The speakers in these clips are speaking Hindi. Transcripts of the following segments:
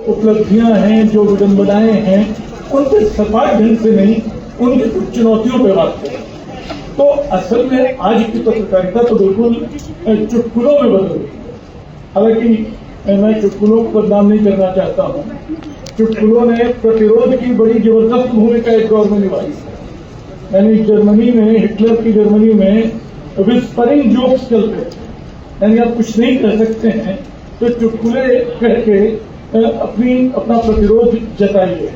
उपलब्धियां हैं, जो विडंबनाएं हैं, उनके सपाट ढंग से नहीं, उनकी कुछ चुनौतियों पर बात करें। तो असल में आज की पत्रकारिता तो बिल्कुल चुटकुलों में बदल गई है। हालांकि मैं चुटकुलों को बदनाम नहीं करना चाहता हूँ। चुटकुलों ने प्रतिरोध की बड़ी जबरदस्त भूमिका एक दौर में निभाई है। यानी जर्मनी में, हिटलर की जर्मनी में विस्परिंग जोक्स चलते थे, यानी आप कुछ नहीं कर सकते हैं तो चुटकुले कह के अपना प्रतिरोध जताइए।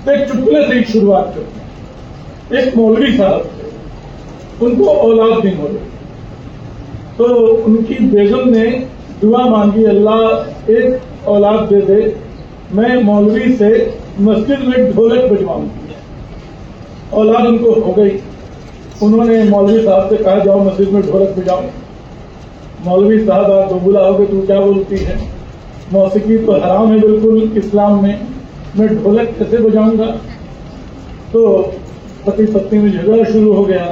तो एक चुटकुले से ही शुरुआत करते हैं। एक मौलवी साहब थे, उनको औलाद नहीं हो रही, तो उनकी बेगम ने दुआ मांगी, अल्लाह एक औलाद दे दे, मैं मौलवी से मस्जिद में ढोलक बजवाऊंगी। औलाद उनको हो गई। उन्होंने मौलवी साहब से कहा, जाओ मस्जिद में ढोलक बजाओ। मौलवी साहब, आप बबूला हो गए, तू क्या बोलती है, मौसीकी तो हराम है बिल्कुल इस्लाम में, मैं ढोलक कैसे बजाऊंगा। तो पति पत्नी में झगड़ा शुरू हो गया।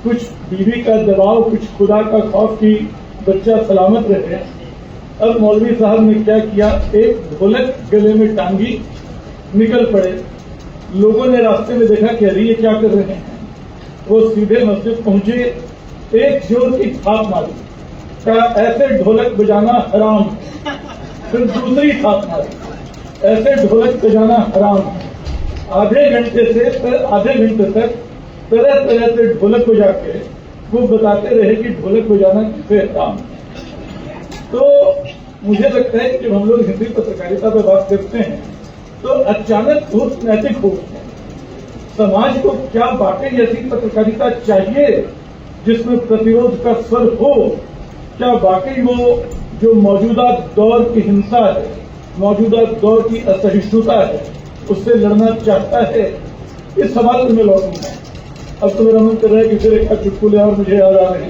कुछ बीवी का दबाव, कुछ खुदा का खौफ कि बच्चा सलामत रहे। अब मौलवी साहब ने क्या किया, एक ढोलक गले में टांगी, निकल पड़े। लोगों ने रास्ते में देखा कि अरे ये क्या कर रहे हैं। वो सीधे मस्जिद पहुंचे, एक जोर की थाप मारी, कहा ऐसे ढोलक बजाना हराम। फिर दूसरी थाप मारी, ऐसे ढोलक बजाना हराम। आधे घंटे तक तरह तरह से ढोलक बजा के वो बताते रहे कि ढोलक बजाना किसे हराम। तो मुझे लगता है कि जब हम लोग हिंदी पत्रकारिता पर बात करते हैं तो अचानक बहुत नैतिक हो गए। समाज को क्या वाकई ऐसी पत्रकारिता चाहिए जिसमें प्रतिरोध का स्वर हो? क्या वाकई वो जो मौजूदा दौर की हिंसा है, मौजूदा दौर की असहिष्णुता है, उससे लड़ना चाहता है? इस सवाल पर मैं लौटूंगा। अब तो मेरा मन कर रहा है कि फिर एक चुटकुले और मुझे याद आ रहे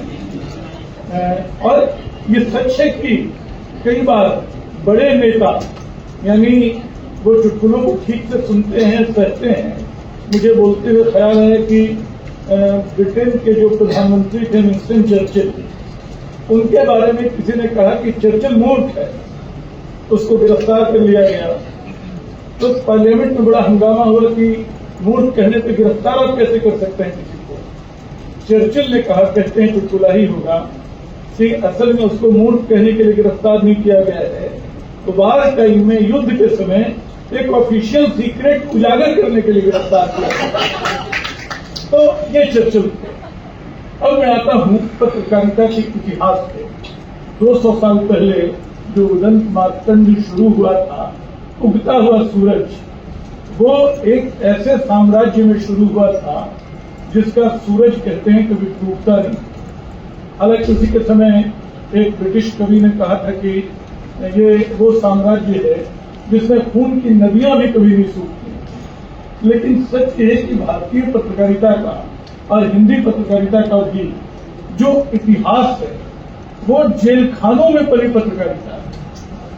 हैं। और ये सच है कि कई बार बड़े नेता, यानी वो चुटकुलों को ठीक से सुनते हैं, सहते हैं। मुझे बोलते हुए ख्याल है कि ब्रिटेन के जो प्रधानमंत्री थे विंस्टन चर्चिल, उनके बारे में किसी ने कहा कि चर्चिल मूर्ख है, उसको गिरफ्तार कर लिया गया। तो पार्लियामेंट में बड़ा हंगामा हुआ कि मूर्ख कहने पर गिरफ्तार आप कैसे कर सकते हैं किसी को। चर्चिल ने कहा, कहते हैं चुटकुला ही होगा कि असल में उसको मूर्ख कहने के लिए गिरफ्तार नहीं किया गया है, तो वार टाइम में, युद्ध के समय एक ऑफिशियल सीक्रेट उजागर करने के लिए गिरफ्तार किया। तो ये चर्चिल थे। अब मैं आता हूं पत्रकारिता के इतिहास पे। 200 साल पहले जो उदंत मार्तंड शुरू हुआ था, उगता हुआ सूरज, वो एक ऐसे साम्राज्य में शुरू हुआ था जिसका सूरज कहते हैं कभी डूबता नहीं। हालांकि उसी के समय एक ब्रिटिश कवि ने कहा था कि ये वो साम्राज्य है जिसमें खून की नदियां भी कभी नहीं सूखती। लेकिन सच ये है कि भारतीय पत्रकारिता का और हिंदी पत्रकारिता का भी जो इतिहास है वो जेल खानों में पली पत्रकारिता है।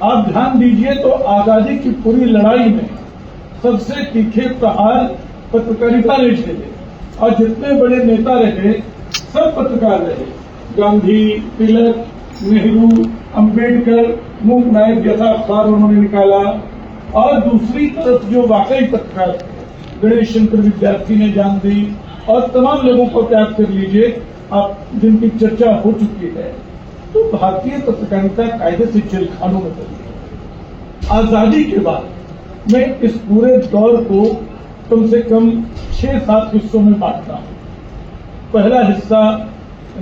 आप ध्यान दीजिए तो आजादी की पूरी लड़ाई में सबसे तीखे प्रहार पत्रकारिता ने झेले, और जितने बड़े नेता रहे सब पत्रकार रहे। गांधी, तिलक, नेहरू, अंबेडकर, मूक नायक जैसा अखबार उन्होंने निकाला। और दूसरी तरफ जो वाकई पत्रकार थे, गणेश शंकर विद्यार्थी ने जान दी, और तमाम लोगों को त्याग कर लीजिए आप, जिनकी चर्चा हो चुकी है। तो भारतीय पत्रकारिता कायदे से जेल खानों में चली। आजादी के बाद मैं इस पूरे दौर को कम से कम 6-7 हिस्सों में बांटता हूं। पहला हिस्सा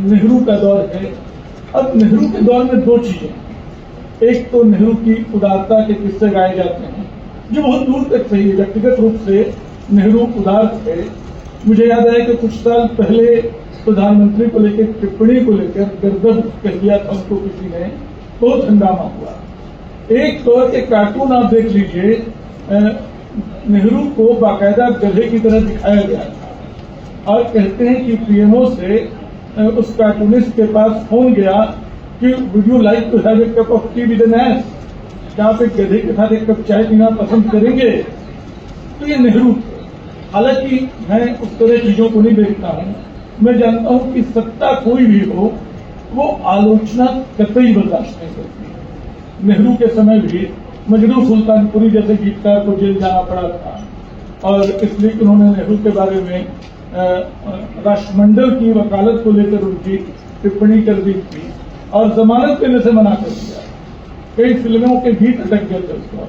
नेहरू का दौर है। अब नेहरू के दौर में 2 चीजें। एक तो नेहरू की उदारता के किस्से गाए जाते हैं, जो बहुत दूर तक सही है। व्यक्तिगत रूप से नेहरू उदार थे। मुझे याद है कि कुछ साल पहले प्रधानमंत्री को लेकर टिप्पणी को लेकर गर्दन कह दिया था उनको किसी ने, बहुत हंगामा हुआ। एक तौर के कार्टून आप देख लीजिए, नेहरू को बाकायदा गधे की तरह दिखाया गया था, और कहते हैं कि पीएमओ से उस कार्टूनिस्ट के पास फोन गया कि would you like to have a cup of tea with N S, क्या आप एक गधे के साथ एक कप चाय पीना पसंद करेंगे? तो ये नेहरू थे। हालांकि मैं उस तरह चीजों को नहीं देखता हूं। मैं जानता हूं कि सत्ता कोई भी हो, वो आलोचना कतई बर्दाश्त नहीं करती। नेहरू के समय भी मजनू सुल्तानपुरी जैसे गीतकार को जेल जाना पड़ा था, और इसलिए उन्होंने नेहरू के बारे में राष्ट्रमंडल की वकालत को लेकर उनकी टिप्पणी कर दी थी और जमानत देने से मना कर दिया। कई फिल्मों के गीत अटक गए थे उसको।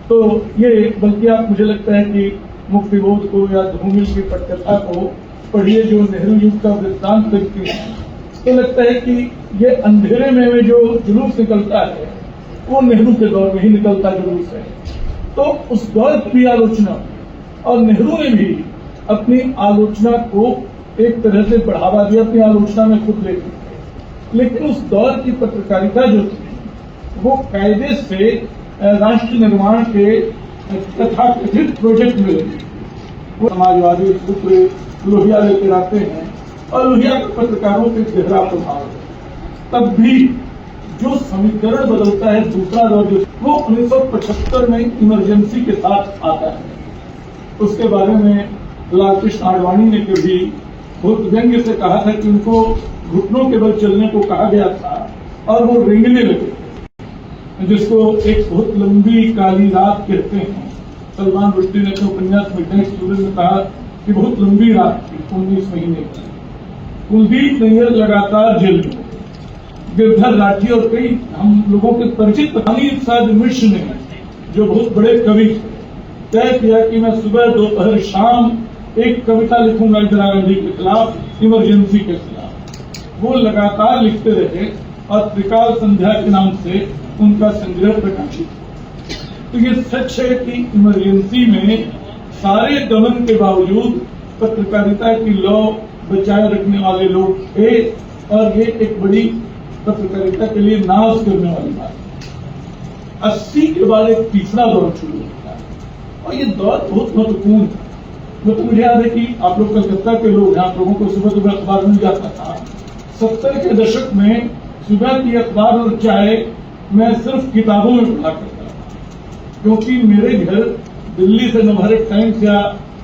तो ये बल्कि आप, मुझे लगता है कि मुक्तिबोध को या धूमिल की पटकथा को पढ़िए जो नेहरू युग का वृत्तांत करती है, तो लगता है कि ये अंधेरे में जो जुलूस निकलता है वो नेहरू के दौर में ही निकलता जुलूस है। तो उस दौर की आलोचना, और नेहरू ने भी अपनी आलोचना को एक तरह से बढ़ावा दिया, अपनी आलोचना में खुद लेते थे। लेकिन उस दौर की पत्रकारिता जो थी वो कायदे से राष्ट्र निर्माण के तथाकथित प्रोजेक्ट में लगी। वो समाजवादी सूत्र लोहिया लेकर आते हैं और लोहिया के पत्रकारों के गहरा प्रभाव। तब भी जो समीकरण बदलता है दूसरा दौर जो वो 1975 में इमरजेंसी के साथ आता है। उसके बारे में लालकृष्ण आडवाणी ने कभी बहुत व्यंग्य से कहा था कि उनको घुटनों के बल चलने को कहा गया था और वो रेंगने लगे थे, जिसको एक बहुत लंबी काली रात कहते हैं। सलमान रुश्दी ने तो उपन्यास मिडनाइट स्टूडेंट में कहा कि बहुत लंबी रात थी, 19 महीने की। कुलदीप नैयर लगातार जेल में, गिरधर राठी और कई हम लोगों के परिचित अनिल साध मिश्र ने, जो बहुत बड़े कवि थे, तय किया कि मैं सुबह दोपहर शाम एक कविता लिखूंगा इंदिरा गांधी के खिलाफ, इमरजेंसी के खिलाफ। वो लगातार लिखते रहे और त्रिकाल संध्या के नाम से उनका संग्रह प्रकाशित। तो ये सच है कि इमरजेंसी में सारे दमन के बावजूद पत्रकारिता की लौ बचाए रखने वाले लोग थे, और ये एक बड़ी पत्रकारिता के लिए नाज करने वाली बात है। 80 के बाद एक तीसरा दौर शुरू होता है और ये दौर बहुत महत्वपूर्ण है। तो मुझे याद है कि आप लोग कलकत्ता के लोग, आप लोगों को सुबह सुबह अखबार मिल जाता था। 70 के दशक में सुबह की अखबार और चाय मैं सिर्फ किताबों में पढ़ा करता था, क्योंकि मेरे घर दिल्ली से नवभारत टाइम्स या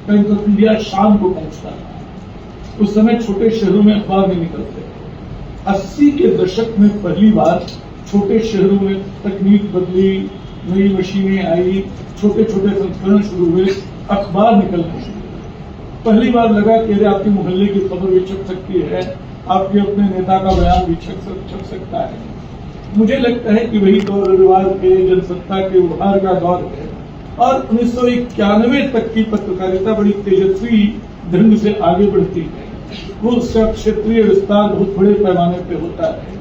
टाइम्स ऑफ इंडिया शाम को पहुंचता था। उस समय छोटे शहरों में अखबार नहीं निकलते। 80 के दशक में पहली बार छोटे शहरों में तकनीक बदली, नई मशीनें आई, छोटे छोटे संस्करण शुरू हुए, अखबार निकलने शुरू। पहली बार लगा कि अरे आपके मोहल्ले की खबर भी छप सकती है, आपके अपने नेता का बयान भी छप सकता है। मुझे लगता है कि वही दौर रविवार के जनसत्ता के उभार का दौर है, और 1991 तक की पत्रकारिता बड़ी तेजस्वी ढंग से आगे बढ़ती है। वो उसका क्षेत्रीय विस्तार बहुत बड़े पैमाने पे होता है।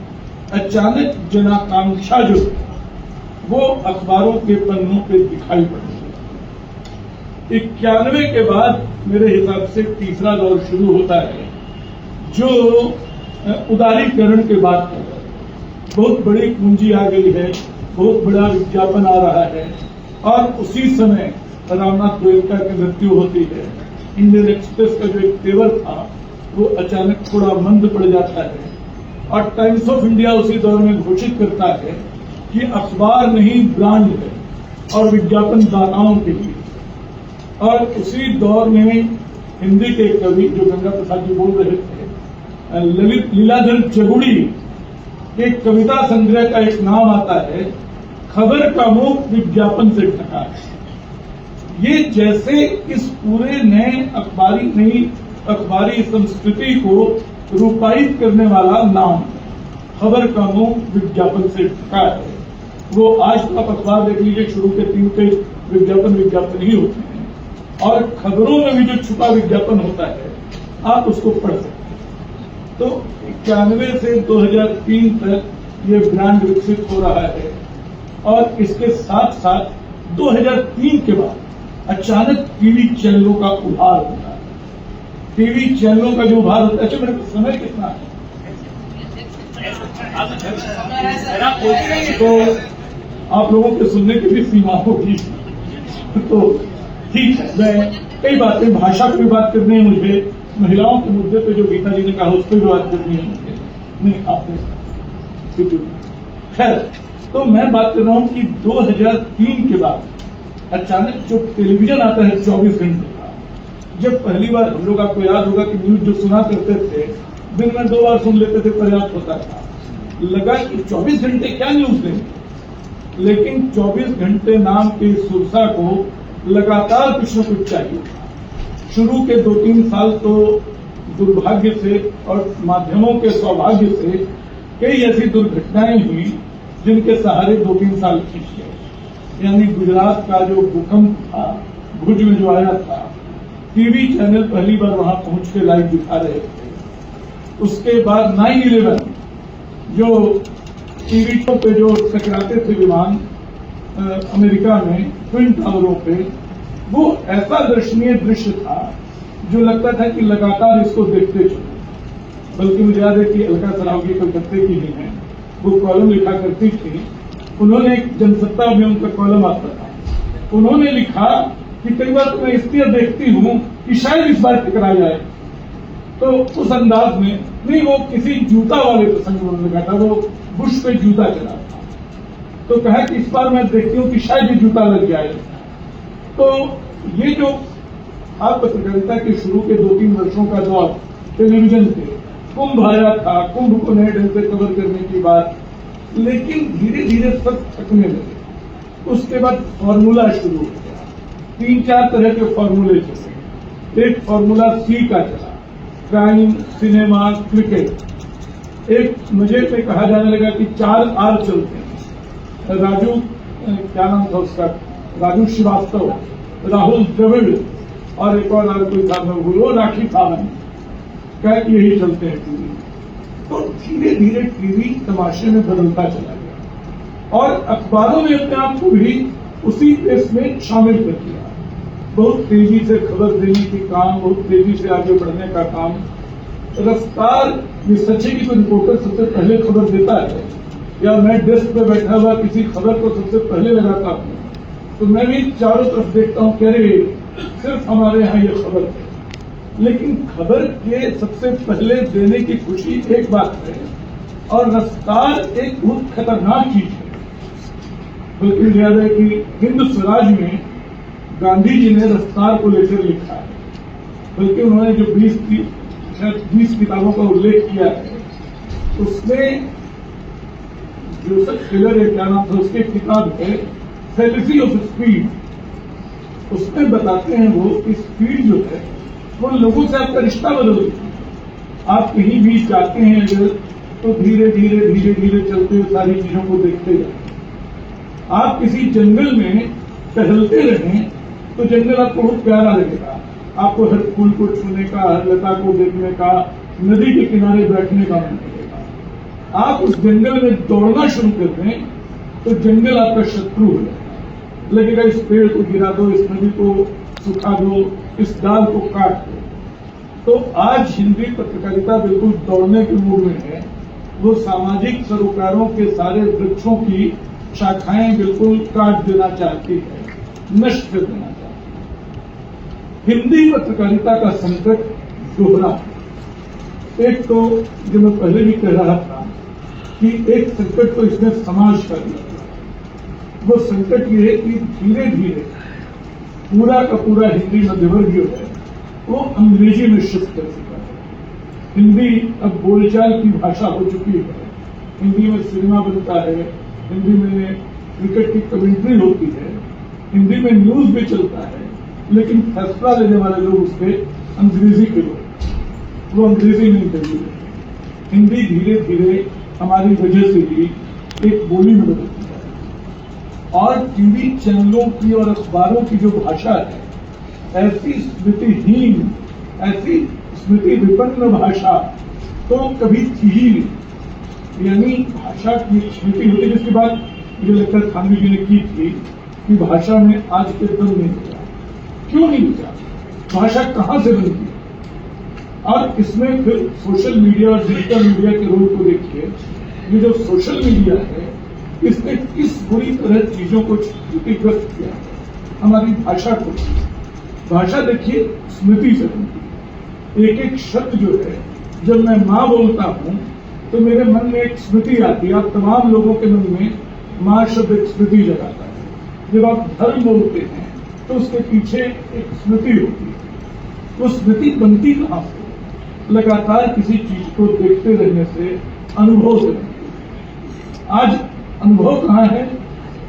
अचानक जनाकांक्षा जो वो अखबारों के पन्नों पे दिखाई पड़ती है। 91 के बाद मेरे हिसाब से तीसरा दौर शुरू होता है, जो उदारीकरण के बाद है। बहुत बड़ी पूंजी आ गई है, बहुत बड़ा विज्ञापन आ रहा है, और उसी समय रामनाथ गोयनका की मृत्यु होती है। इंडियन एक्सप्रेस का जो एक तेवर था वो अचानक थोड़ा मंद पड़ जाता है, और टाइम्स ऑफ इंडिया उसी दौर में घोषित करता है कि अखबार नहीं ब्रांड है और विज्ञापन दाताओं के लिए। और उसी दौर में हिंदी के कवि जो गंगा प्रसाद जी बोल रहे थे, ललित लीलाधर चगुड़ी के कविता संग्रह का एक नाम आता है, खबर का मुंह विज्ञापन से ढका है। ये जैसे इस पूरे नई अखबारी संस्कृति को रूपायित करने वाला नाम, खबर का मुंह विज्ञापन से ढका है। वो आज तो आप अखबार देख लीजिए, शुरू के 3 पेज विज्ञापन ही होते हैं, और खबरों में भी जो छुपा विज्ञापन होता है आप उसको पढ़ सकते हैं। तो 91 से 2003 तक ये ब्रांड विकसित हो रहा है, और इसके साथ साथ 2003 के बाद अचानक टीवी चैनलों का उभार होता है। टीवी चैनलों का जो उभार होता है, अच्छा मेरे समय कितना है तो आप लोगों के सुनने की भी सीमा होगी। तो ठीक है, मैं कई बातें, भाषा की भी बात करनी है मुझे, महिलाओं के मुद्दे पे जो गीता जी ने कहा उस पर भी बात करनी है मुझे, नहीं आपने। खैर, तो मैं बात कर रहा हूं कि 2003 के बाद अचानक जो टेलीविजन आता है 24 घंटे का, जब पहली बार हम लोग, आपको याद होगा कि न्यूज जो सुना करते थे दिन में 2 बार सुन लेते थे, पर्याप्त होता था। लगा कि 24 घंटे क्या न्यूज देंगे, लेकिन 24 घंटे नाम के सुरसा को लगातार कुछ न कुछ चाहिए। शुरू के 2-3 साल तो दुर्भाग्य से और माध्यमों के सौभाग्य से कई ऐसी दुर्घटनाएं हुई जिनके सहारे 2-3 साल खींच गए। यानी गुजरात का जो भूकंप था, भुज में जो आया था, टीवी चैनल पहली बार वहां पहुंच के लाइव दिखा रहे थे। उसके बाद 9/11 जो टीवी पे जो टकराते थे विमान अमेरिका में ट्विन टावरों पे, वो ऐसा दर्शनीय दृश्य था जो लगता था कि लगातार इसको देखते चले। बल्कि मुझे याद है कि अलका सरावगी कलकत्ते की ही है, वो कॉलम लिखा करती थी। उन्होंने एक जनसत्ता में उनका कॉलम आता था, उन्होंने लिखा कि कई बार तो मैं इसलिए देखती हूं कि शायद इस बार टकरा जाए। तो उस अंदाज में नहीं, वो किसी जूता वाले प्रसंग में उन्होंने कहा था, वो बुश पे जूता चला था, तो कहा कि इस बार मैं देखती हूं कि शायद ये जूता लग जाए। तो ये जो आप पत्रकारिता के शुरू के 2-3 वर्षों का दौर टेलीविजन पे कुंभ आया था, कुंभ को नए ढंग से कवर करने की बात, लेकिन धीरे धीरे सब थकने लगे। उसके बाद फॉर्मूला शुरू हो गया, 3-4 तरह के फॉर्मूले चले। एक फॉर्मूला सी का चला, क्राइम, सिनेमा, क्रिकेट। एक मजे में कहा जाने लगा कि 4 आर चलते हैं। राजू, क्या नाम था उसका, राजू श्रीवास्तव, राहुल द्रविड़ और एक और कोई था, मैं भूलो, राखी सावंत, क्या यही चलते हैं टीवी। तो धीरे धीरे टीवी तमाशे में बदलता चला गया और अखबारों ने अपने आप को भी उसी पेस में शामिल कर दिया। बहुत तेजी से खबर देने की काम, बहुत तेजी से आगे बढ़ने का काम, रफ्तार। ये सच है कि कोई रिपोर्टर सबसे पहले खबर देता है, या मैं डेस्क पे बैठा हुआ किसी खबर को सबसे पहले लगाता हूं, तो मैं भी चारों तरफ देखता हूं कि अरे सिर्फ हमारे यहाँ ये खबर है। लेकिन खबर के सबसे पहले देने की खुशी एक बात है, और रफ्तार एक बहुत खतरनाक चीज है। बल्कि मुझे याद है कि हिंद स्वराज में गांधी जी ने रफ्तार को लेकर लिखा है, बल्कि उन्होंने जो 20 किताबों का उल्लेख किया है, उसमें जोसेफ टेलर है, क्या नाम था उसकी किताब है, फैलेसी ऑफ स्पीड। उसमें बताते हैं वो कि स्पीड जो है वो लोगों से आपका रिश्ता बदल देती है। आप कहीं भी जाते हैं अगर, तो धीरे धीरे धीरे धीरे चलते हुए सारी चीजों को देखते जाते हैं। आप किसी जंगल में टहलते रहें तो जंगल आपको बहुत प्यारा लगेगा, आपको हर फूल को छूने का, हर लता को देखने का, नदी के किनारे बैठने का मन करेगा। आप उस जंगल में दौड़ना शुरू कर दें तो जंगल आपका शत्रु हो जाएगा। लगेगा इस पेड़ को गिरा दो, इस नदी को सुखा दो, इस डाल को काट दो। तो आज हिंदी पत्रकारिता बिल्कुल दौड़ने के मूड में है। वो सामाजिक सरोकारों के सारे वृक्षों की शाखाएं बिल्कुल काट देना चाहती है, नष्ट कर देना चाहती है। हिंदी पत्रकारिता का संकट दोहरा है। एक तो जो मैं पहले भी कह रहा था कि एक संकट तो इसने समाज का दिया, वो संकट ये है कि धीरे धीरे पूरा का पूरा हिंदी मध्यवर्ग जो है वो अंग्रेजी में शिफ्ट कर चुका है। हिंदी अब बोलचाल की भाषा हो चुकी है। हिंदी में सिनेमा बनता है, हिंदी में क्रिकेट की कमेंट्री होती है, हिंदी में न्यूज भी चलता है, लेकिन फैसला लेने वाले लोग उसके अंग्रेजी के लोग, वो अंग्रेजी नहीं बोलते। हिंदी धीरे धीरे हमारी वजह से ही एक बोली में बदलती है। और टीवी चैनलों की और अखबारों की जो भाषा है, ऐसी स्मृतिहीन, ऐसी स्मृति विपन्न भाषा तो कभी थी ही नहीं। यानी भाषा की स्मृति होती, जिसकी बात मुझे लगता है खानवी जी ने की थी कि भाषा में आज के दम नहीं बचा। क्यों नहीं बचा? भाषा कहां से बनती है? और इसमें फिर सोशल मीडिया और डिजिटल मीडिया के रोल को देखिए। ये जो सोशल मीडिया है, इसने किस बुरी तरह चीजों को क्षतिग्रस्त किया है, हमारी भाषा को। भाषा देखिए स्मृति से बनती है। एक एक शब्द जो है, जब मैं मां बोलता हूं तो मेरे मन में एक स्मृति आती है। आप तमाम लोगों के मन में मां शब्द एक स्मृति जगाता है। जब आप धर्म बोलते हैं तो उसके पीछे एक स्मृति होती है। वो स्मृति बनती कहां से? लगातार किसी चीज को देखते रहने से, अनुभव से बनती है। आज अनुभव कहां है?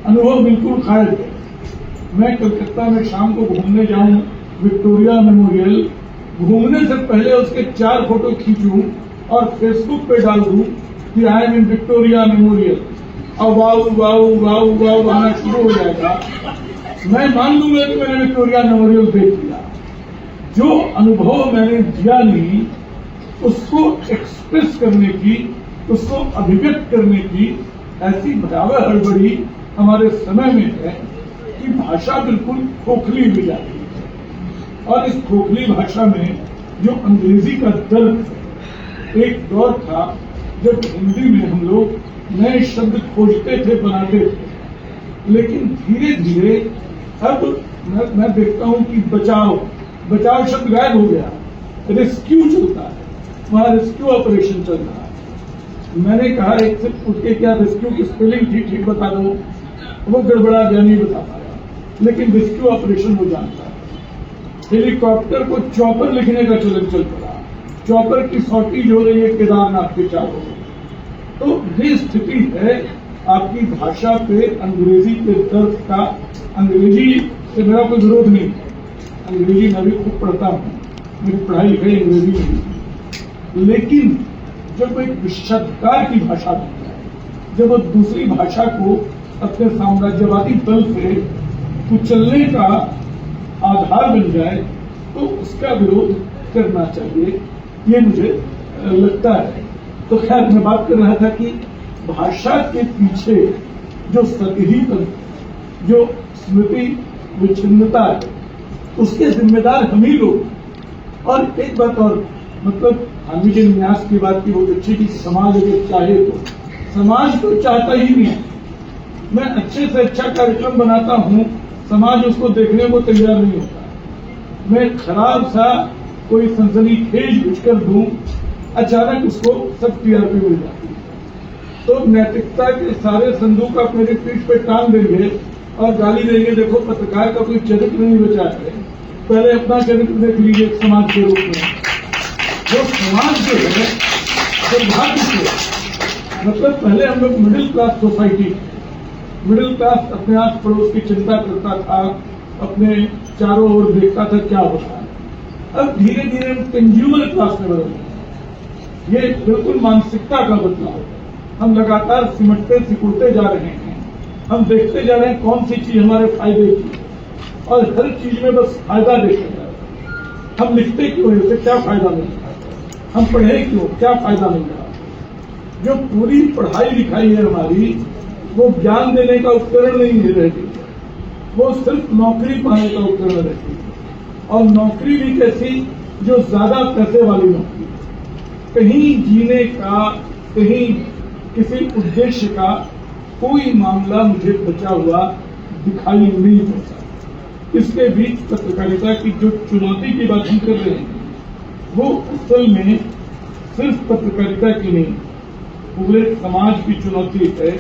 अनुभव बिल्कुल खारिज है। मैं कलकत्ता में शाम को घूमने जाऊं विक्टोरिया मेमोरियल, घूमने से पहले उसके 4 फोटो खींचूं और फेसबुक पे डाल दूं कि I am in Victoria memorial, और वाऊ वाऊ वाऊ वाऊ आना शुरू हो जाएगा। मैं मान लूंगा कि मैंने विक्टोरिया मेमोरियल देख लिया। जो अनुभव मैंने जिया नहीं, उसको एक्सप्रेस करने की, उसको अभिव्यक्त करने की ऐसी भयावह हड़बड़ी हमारे समय में है कि भाषा बिल्कुल खोखली हो जाती है। और इस खोखली भाषा में जो अंग्रेजी का दर्द है, एक दौर था जब हिंदी में हम लोग नए शब्द खोजते थे, बनाते थे, लेकिन धीरे धीरे अब मैं देखता हूं कि बचाव शब्द गायब हो गया, रेस्क्यू चलता है, वहां रेस्क्यू ऑपरेशन चल रहा है। मैंने कहा एक से पूछ के क्या रेस्क्यू की स्पेलिंग ठीक बता दो, वो गड़बड़ा गया, नहीं बता पाया, लेकिन रेस्क्यू ऑपरेशन वो जानता है। हेलीकॉप्टर को चॉपर लिखने का चलन चल पड़ा, चॉपर की शॉर्टेज हो रही है केदारनाथ के चारों। तो ये स्थिति है आपकी भाषा पे अंग्रेजी के दर्द का। अंग्रेजी से मेरा कोई विरोध नहीं है, अंग्रेजी मैं भी खूब पढ़ता हूँ, मेरी पढ़ाई लिखाई अंग्रेजी में, लेकिन जब एक विशेषाधिकार की भाषा बनता है, जब वो दूसरी भाषा को अपने साम्राज्यवादी बल से कुचलने का आधार बन जाए, तो उसका विरोध करना चाहिए, ये मुझे लगता है। तो खैर, मैं बात कर रहा था कि भाषा के पीछे जो सतहीपन, जो स्मृति विच्छिन्नता है, उसके जिम्मेदार हम ही लोग। और एक बात और, मतलब गांधी जी ने न्यास की बात की, बहुत अच्छी, कि समाज अगर चाहे तो, समाज तो चाहता ही नहीं है। मैं अच्छे से अच्छा कार्यक्रम बनाता हूं, समाज उसको देखने को तैयार नहीं होता। मैं खराब सा कोई सनसनीखेज कुछ कर दूं, अचानक उसको सब टीआरपी मिल जाती है। तो नैतिकता के सारे संदूक आप मेरी पीठ पे टांग देंगे और गाली देंगे, देखो पत्रकार का कोई चरित्र नहीं बचा है, पहले अपना चरित्र देख लीजिए समाज के रूप में। वो समाज जो है दुर्भाग्य से, मतलब पहले हम लोग middle class society, middle class अपने आस पड़ोस की चिंता करता था, अपने चारों ओर देखता था क्या होता है। अब धीरे धीरे हम कंज्यूमर क्लास में बदल रहे हैं। ये बिल्कुल मानसिकता का बदलाव है। हम लगातार सिमटते सिकुड़ते जा रहे हैं, हम देखते जा रहे हैं कौन सी चीज हमारे फायदे की है, और हर चीज में बस फायदा देखते जा रहे हैं। हम लिखते क्यों हैं, उससे क्या फायदा मिल रहा है, हम पढ़े क्यों, क्या फायदा मिल रहा है। जो पूरी पढ़ाई लिखाई है हमारी, वो ज्ञान देने का उपकरण नहीं रहती, वो सिर्फ नौकरी पाने का उपकरण रहती है। और नौकरी भी कैसी, जो ज्यादा पैसे वाली नौकरी, कहीं जीने का, कहीं किसी उद्देश्य का कोई मामला मुझे बचा हुआ दिखाई नहीं पड़ता। इसके बीच पत्रकारिता की जो चुनौती की बात हम कर रहे हैं, वो असल में सिर्फ पत्रकारिता की नहीं, पूरे समाज की चुनौती है।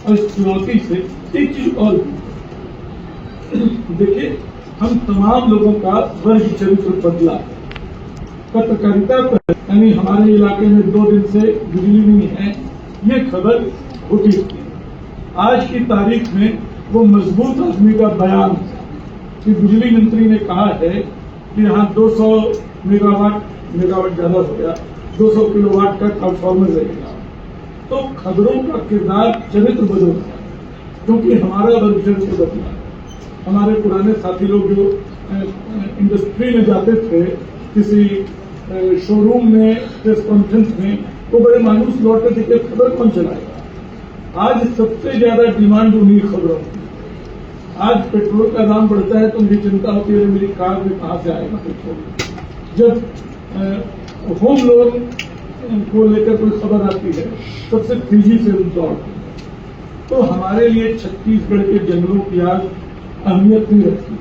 और इस चुनौती से एक चीज और देखिए, हम तमाम लोगों का वर्ग चरित्र बदला है। पत्रकारिता पर, यानी हमारे इलाके में 2 दिन से बिजली नहीं है, ये खबर होती थी। आज की तारीख में वो मजबूत आदमी का बयान है कि बिजली मंत्री ने कहा है कि यहाँ 200 मेगावाट ज्यादा हो गया, 200 किलोवाट का ट्रांसफार्मर रहेगा। तो खबरों का किरदार, चरित्र बदल रहा है, क्योंकि हमारा वर्ग चरित्र बदला है। हमारे पुराने साथी लोग जो इंडस्ट्री में जाते थे, किसी शोरूम में, प्रेस कॉन्फ्रेंस में, वो बड़े मायूस लौटते थे कि खबर कौन चलाएगा। आज सबसे ज्यादा डिमांड उन्हीं खबरों की। आज पेट्रोल का दाम बढ़ता है तो मुझे चिंता होती है मेरी कार में कहां से आएगा पेट्रोल। जब होम लोन को लेकर कोई खबर आती है, सबसे तेजी से दौड़ती है। तो हमारे लिए छत्तीसगढ़ के जंगलों की आग अहमियत नहीं रखती।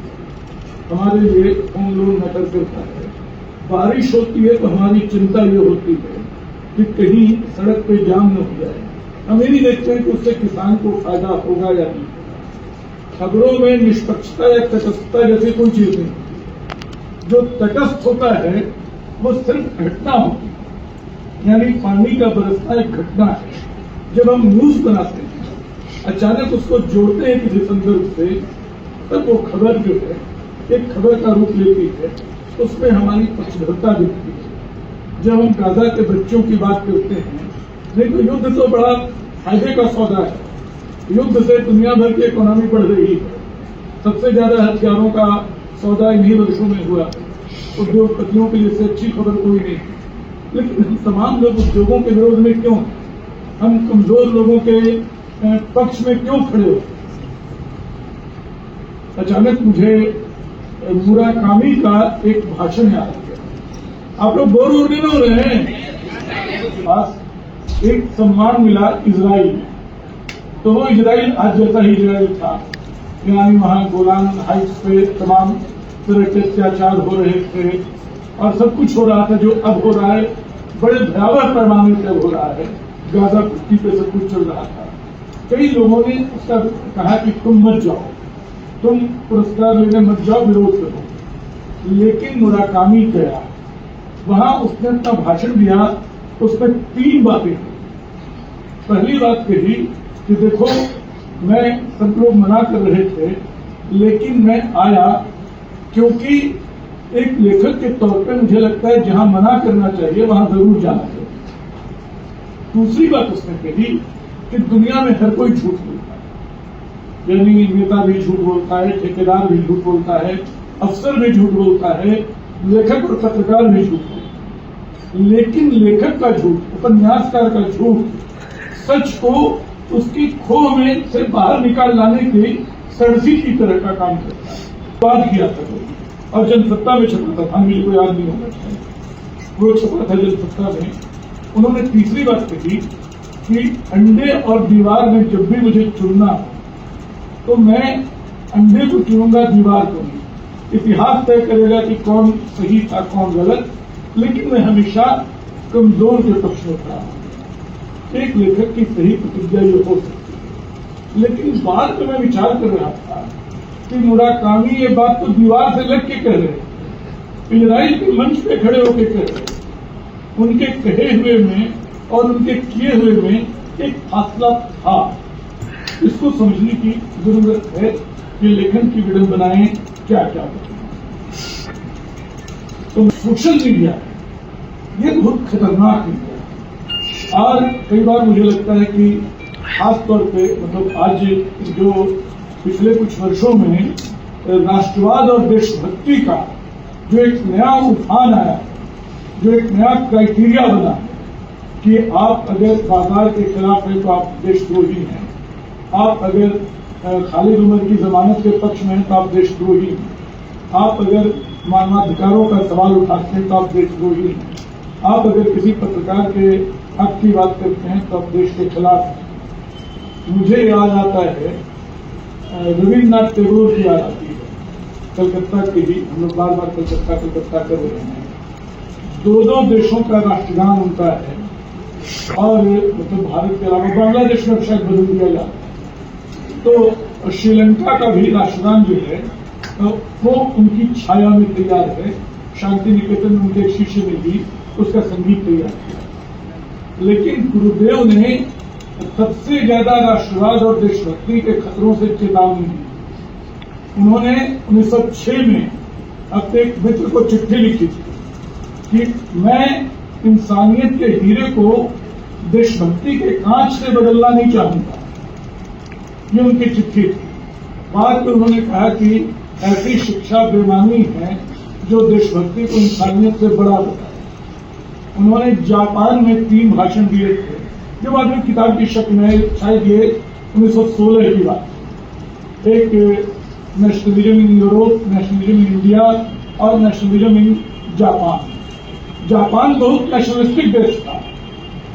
हमारे लिए होम लोन मैटर करता है। बारिश होती है तो हमारी चिंता ये होती है कि कहीं सड़क पे जाम न हो जाए। हम ये नहीं देखते हैं कि उससे किसान को फायदा होगा या नहीं। खबरों में निष्पक्षता या तटस्थता जैसी कोई चीज नहीं। जो तटस्थ होता है वो सिर्फ घटना होती है, यानी पानी का बरसना एक घटना है। जब हम न्यूज बनाते हैं अचानक उसको जोड़ते हैं किसी संदर्भ से, तब वो खबर जो है एक खबर का रूप लेती है, उसमें हमारी पक्षधरता दिखती है। जब हम गाजा के बच्चों की बात करते हैं, नहीं तो युद्ध तो बड़ा फायदे का सौदा है, युद्ध से दुनिया भर की इकोनॉमी बढ़ रही है, सबसे ज्यादा हथियारों का सौदा इन्हीं वर्षों में हुआ, उद्योगपतियों के लिए इससे अच्छी खबर कोई नहीं। लेकिन हम तमाम लोग उद्योगों के विरोध में क्यों, हम कमजोर लोगों के पक्ष में क्यों खड़े हो? अचानक मुझे मुराकामी का एक भाषण याद आ गया। आप लोग बोर नहीं हो रहे हैं? आज एक सम्मान मिला इजराइल में, तो वो इजराइल आज जैसा ही इजराइल था, यानी वहां गोलान हाइट्स पे तमाम तरह के अत्याचार हो रहे थे और सब कुछ हो रहा था जो अब हो रहा है, बड़े भयावह पैमाने पर हो रहा है। गाजा पट्टी पे सब कुछ चल रहा था। कई लोगों ने उसका कहा कि तुम मत जाओ, तुम पुरस्कार लेने मत जाओ, विरोध करो। लेकिन मुराकामी गया, वहां उसने अपना भाषण दिया, उसमें 3 बातें की। पहली बात कही कि देखो, मैं सब लोग मना कर रहे थे, लेकिन मैं आया क्योंकि एक लेखक के तौर पे मुझे लगता है जहां मना करना चाहिए वहां जरूर जाना चाहिए। दूसरी बात उसने कही कि दुनिया में हर कोई झूठ बोलता है, यानी नेता भी झूठ बोलता है, ठेकेदार भी झूठ बोलता है, अफसर भी झूठ बोलता है, लेखक और पत्रकार भी झूठ बोलता है। लेकिन लेखक का झूठ, उपन्यासकार का झूठ, सच को उसकी खोह में से बाहर निकाल लाने की सरसी की तरह का काम करता है। बात किया था और जनसत्ता में छपा था, मुझे कोई याद नहीं होगा, वो छपा था जनसत्ता में। उन्होंने तीसरी बात कही कि अंडे और दीवार में जब भी मुझे चुनना हो तो मैं अंडे को चुनूंगा, दीवार को नहीं। इतिहास तय करेगा कि कौन सही था कौन गलत, लेकिन मैं हमेशा कमजोर के पक्ष में खड़ा हूं। एक लेखक की सही प्रतिज्ञा ये हो सकती है। लेकिन बाद में मैं विचार कर रहा था कि मुराकामी ये बात तो दीवार से लग के कह रहे हैं, इजराइल के मंच पे खड़े होकर कह रहे हैं। उनके कहे हुए में और उनके किए हुए में एक फासला था। इसको समझने की जरूरत है कि लेखन की विडंबनाएं क्या क्या होती हैं। तो सोशल मीडिया ये बहुत खतरनाक है और कई बार मुझे लगता है कि खास तौर पे मतलब आज जो पिछले कुछ वर्षों में राष्ट्रवाद और देशभक्ति का जो एक नया उफान आया, जो एक नया क्राइटेरिया बना कि आप अगर बाजार के खिलाफ हैं तो आप देशद्रोही हैं, आप अगर खालिद उमर की जमानत के पक्ष में हैं तो आप देशद्रोही हैं, आप अगर मानवाधिकारों का सवाल उठाते हैं तो आप देशद्रोही हैं, आप अगर किसी पत्रकार के हक की बात करते हैं तो आप देश के खिलाफ हैं। मुझे याद आता है रविन्द्रनाथ टैगोर की याद आती है, कलकत्ता के ही, हम लोग बार बार कलकत्ता कर रहे हैं। 2 देशों का राष्ट्रगान उनका है और मतलब भारत के अलावा बांग्लादेश में शायद बदल दिया जाता है। तो श्रीलंका का भी राष्ट्रगान जो है वो उनकी छाया में तैयार है। शांति निकेतन में उनके शिष्य ने भी उसका संगीत तैयार किया। लेकिन गुरुदेव ने सबसे ज्यादा राष्ट्रवाद और देशभक्ति के खतरों से चेतावनी दी। उन्होंने 1906 में अपने एक मित्र को चिट्ठी लिखी थी कि मैं इंसानियत के हीरे को देशभक्ति के कांच से बदलना नहीं चाहूंगा। ये उनकी चिट्ठी थी। बाद में उन्होंने कहा कि ऐसी शिक्षा बेमानी है जो देशभक्ति को इंसानियत से बड़ा बताए। उन्होंने जापान में 3 भाषण दिए थे, जो बाद में किताब की शक्ल में, शायद ये 1916 की बात। एक nationalism in Europe, nationalism in India और नेशनलिज्म इन जापान। जापान बहुत नेशनलिस्टिक देश था।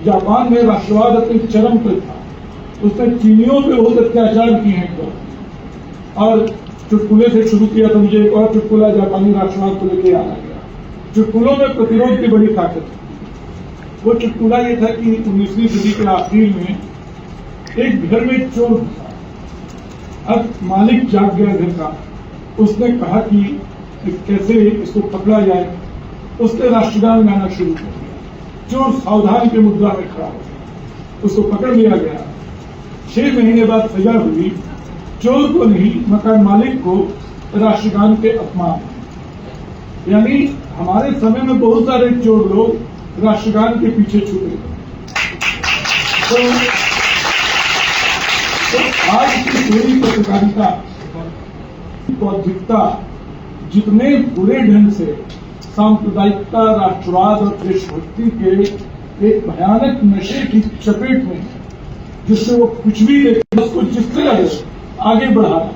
जापान में राष्ट्रवाद अपने चरम पर था। उसने चीनियों पे बहुत अत्याचार किए हैं तो। और चुटकुले से शुरू किया तो मुझे एक और चुटकुला जापानी राष्ट्रवाद को लेकर याद आ गया। चुटकुलों में प्रतिरोध की बड़ी ताकत है। वो चुटकुला ये था कि 19वीं सदी के आखिर में एक घर में चोर था। अब मालिक जाग गया घर का। उसने कहा कि कैसे इसको पकड़ा जाए। उसने राष्ट्रगान गाना शुरू कर दिया। चोर सावधान के मुद्रा में खड़ा हो गया। उसको पकड़ लिया गया। 6 महीने बाद सजा हुई, चोर को नहीं मकान मालिक को राष्ट्रगान के अपमान। यानी हमारे समय में बहुत सारे चोर लोग राष्ट्रगान के पीछे छुपे। तो आज की पूरी पत्रकारिता बौद्धिकता जितने बुरे ढंग से सांप्रदायिकता, राष्ट्रवाद और देशभक्ति के एक भयानक नशे की चपेट में, जिससे वो कुछ भी देखे उसको जिस तरह आगे बढ़ा रहा है।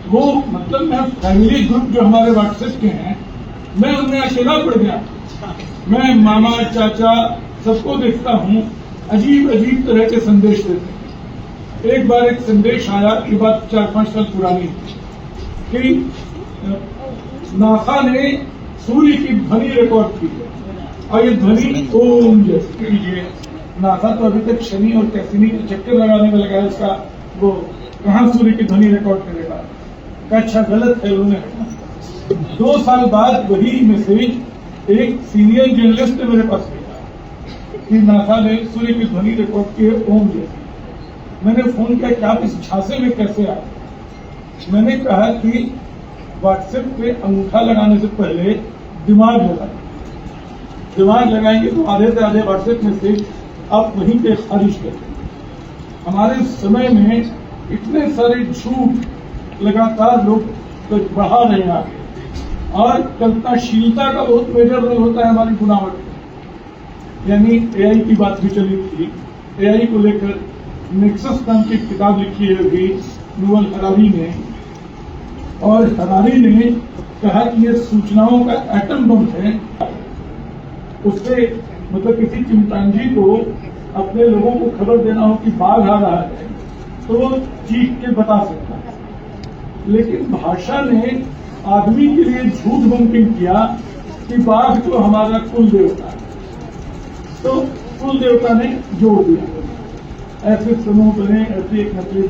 वो मतलब मैं फैमिली ग्रुप जो हमारे व्हाट्सएप के हैं, मैं उनमें अकेला पड़ गया। मैं मामा चाचा सबको देखता हूँ, अजीब अजीब तरह के संदेश देते हैं। एक बार एक संदेश आया, ये बात 4-5 साल पुरानी कि नासा ने सूर्य की ध्वनि रिकॉर्ड की है और ये ध्वनि ओम जैसी कीजिए। नासा तो अभी तक शनि और कैसिनी के चक्कर लगाने में लगा है, उसका वो कहाँ सूर्य की ध्वनि रिकॉर्ड करेगा। अच्छा गलत है। उन्होंने 2 साल बाद वही मैसेज एक सीनियर जर्नलिस्ट ने मेरे पास भेजा कि नासा ने सूर्य की ध्वनि रिकॉर्ड की है ओम जैसी। मैंने फोन किया कि आप इस झांसे में कैसे आए। मैंने कहा कि व्हाट्सएप पे अंगूठा लगाने से पहले दिमाग लगाएं। दिमाग लगाएंगे तो आधे से आधे व्हाट्सएप मैसेज आप वहीं पे खारिज करते। हमारे समय में इतने सारे झूठ लगातार लोग बढ़ा रहे हैं आगे, और कल्पनाशीलता का बहुत मेजर रोल होता है हमारी बुनावट में। यानी एआई की बात भी चली थी। एआई को लेकर नेक्सस नाम की किताब लिखी है अभी नोबल हरारी ने, और हरारी ने कहा कि ये सूचनाओं का एटम बम है। उससे मतलब किसी चिंपांजी को अपने लोगों को खबर देना हो कि बाघ आ रहा है तो वो चीख के बता सकता है, लेकिन भाषा ने आदमी के लिए झूठ मुमकिन किया कि बाघ तो हमारा कुल देवता है, तो कुल देवता ने जोड़ दिया। ऐसे समूह बने, ऐसे एक नकली